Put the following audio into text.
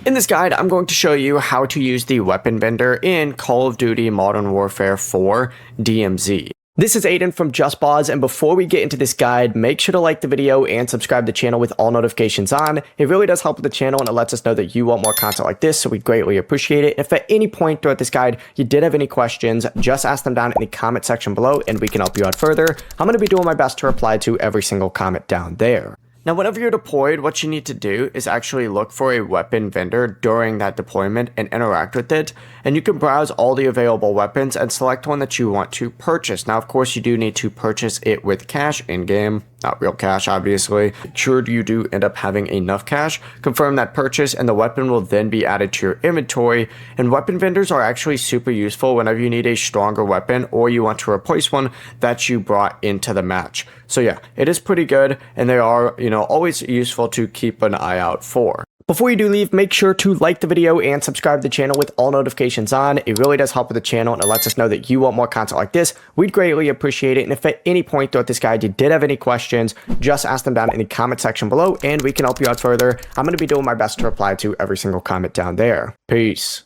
In this guide, I'm going to show you how to use the Weapon Vendor in Call of Duty Modern Warfare 4 DMZ. This is Aiden from JustBoz, and before we get into this guide, make sure to like the video and subscribe to the channel with all notifications on. It really does help with the channel, and it lets us know that you want more content like this, so we greatly appreciate it. If at any point throughout this guide you did have any questions, just ask them down in the comment section below, and we can help you out further. I'm going to be doing my best to reply to every single comment down there. Now, whenever you're deployed, what you need to do is actually look for a weapon vendor during that deployment and interact with it. And you can browse all the available weapons and select one that you want to purchase. Now, of course, you do need to purchase it with cash in-game, not real cash, obviously. Make sure you do end up having enough cash. Confirm that purchase, and the weapon will then be added to your inventory. And weapon vendors are actually super useful whenever you need a stronger weapon or you want to replace one that you brought into the match. So yeah, it is pretty good, and they are, always useful to keep an eye out for. Before you do leave, make sure to like the video and subscribe to the channel with all notifications on. It really does help with the channel, and it lets us know that you want more content like this. We'd greatly appreciate it. And if at any point throughout this guide you did have any questions, just ask them down in the comment section below, and we can help you out further. I'm going to be doing my best to reply to every single comment down there. Peace.